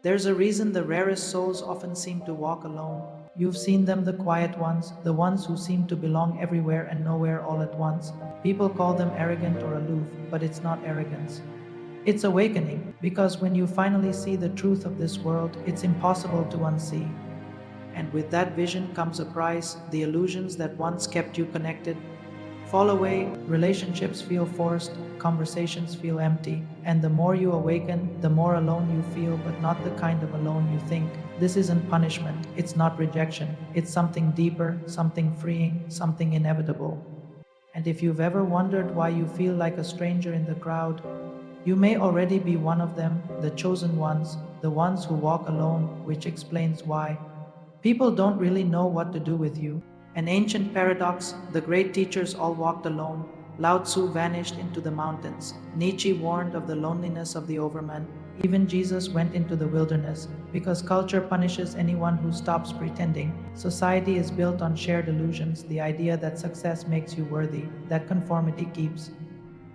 There's a reason the rarest souls often seem to walk alone. You've seen them, the quiet ones, the ones who seem to belong everywhere and nowhere all at once. People call them arrogant or aloof, but it's not arrogance. It's awakening, because when you finally see the truth of this world, it's impossible to unsee. And with that vision comes a price. The illusions that once kept you connected fall away, relationships feel forced, conversations feel empty, and the more you awaken, the more alone you feel, but not the kind of alone you think. This isn't punishment, it's not rejection, it's something deeper, something freeing, something inevitable. And if you've ever wondered why you feel like a stranger in the crowd, you may already be one of them, the chosen ones, the ones who walk alone, which explains why people don't really know what to do with you. An ancient paradox: the great teachers all walked alone. Lao Tzu vanished into the mountains. Nietzsche warned of the loneliness of the overman. Even Jesus went into the wilderness, because culture punishes anyone who stops pretending. Society is built on shared illusions, the idea that success makes you worthy, that conformity keeps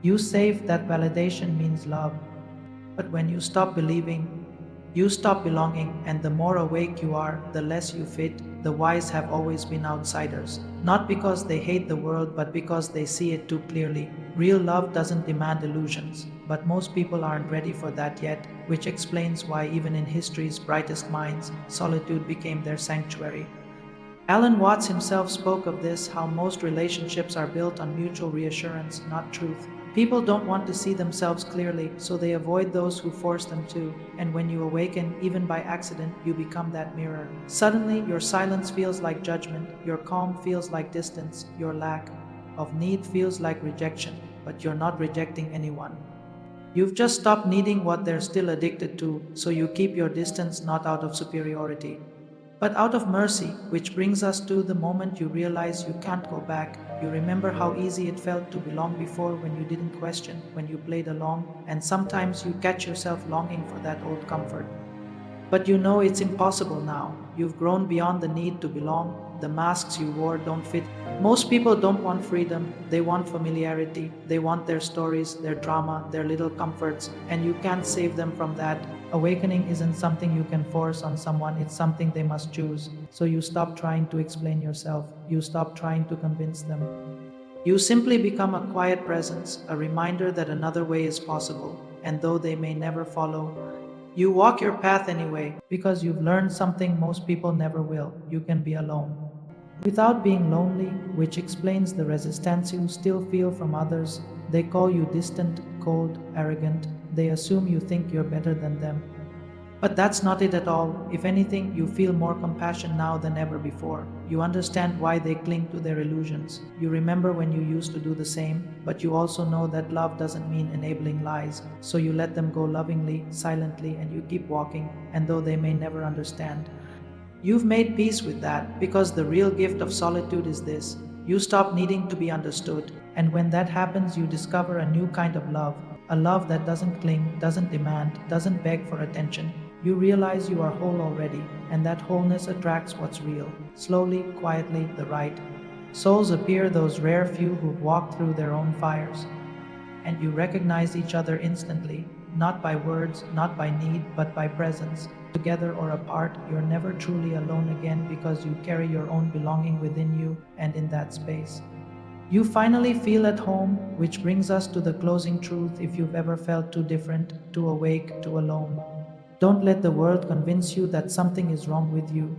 you safe, that validation means love. But when you stop believing, you stop belonging, and the more awake you are, the less you fit. The wise have always been outsiders, not because they hate the world, but because they see it too clearly. Real love doesn't demand illusions, but most people aren't ready for that yet, which explains why, even in history's brightest minds, solitude became their sanctuary. Alan Watts himself spoke of this: how most relationships are built on mutual reassurance, not truth. People don't want to see themselves clearly, so they avoid those who force them to. And when you awaken, even by accident, you become that mirror. Suddenly, your silence feels like judgment, your calm feels like distance, your lack of need feels like rejection, but you're not rejecting anyone. You've just stopped needing what they're still addicted to, so you keep your distance, not out of superiority, but out of mercy, which brings us to the moment you realize you can't go back. You remember how easy it felt to belong before, when you didn't question, when you played along, and sometimes you catch yourself longing for that old comfort. But you know it's impossible now. You've grown beyond the need to belong. The masks you wore don't fit. Most people don't want freedom, they want familiarity. They want their stories, their drama, their little comforts, and you can't save them from that. Awakening isn't something you can force on someone, it's something they must choose. So you stop trying to explain yourself, you stop trying to convince them. You simply become a quiet presence, a reminder that another way is possible, and though they may never follow, you walk your path anyway, because you've learned something most people never will: you can be alone without being lonely, which explains the resistance you still feel from others. They call you distant, cold, arrogant. They assume you think you're better than them. But that's not it at all. If anything, you feel more compassion now than ever before. You understand why they cling to their illusions. You remember when you used to do the same, but you also know that love doesn't mean enabling lies. So you let them go lovingly, silently, and you keep walking, and though they may never understand, you've made peace with that, because the real gift of solitude is this: you stop needing to be understood. And when that happens, you discover a new kind of love, a love that doesn't cling, doesn't demand, doesn't beg for attention. You realize you are whole already, and that wholeness attracts what's real. Slowly, quietly, the right souls appear, those rare few who've walked through their own fires. And you recognize each other instantly, not by words, not by need, but by presence. Together or apart, you're never truly alone again, because you carry your own belonging within you, and in that space, you finally feel at home, which brings us to the closing truth: if you've ever felt too different, too awake, too alone, don't let the world convince you that something is wrong with you.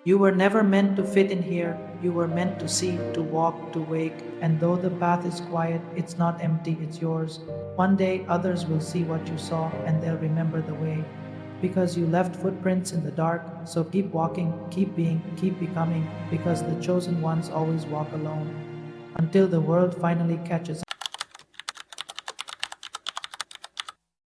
You were never meant to fit in here. You were meant to see, to walk, to wake. And though the path is quiet, it's not empty, it's yours. One day, others will see what you saw, and they'll remember the way. Because you left footprints in the dark, so keep walking, keep being, keep becoming, because the chosen ones always walk alone. Until the world finally catches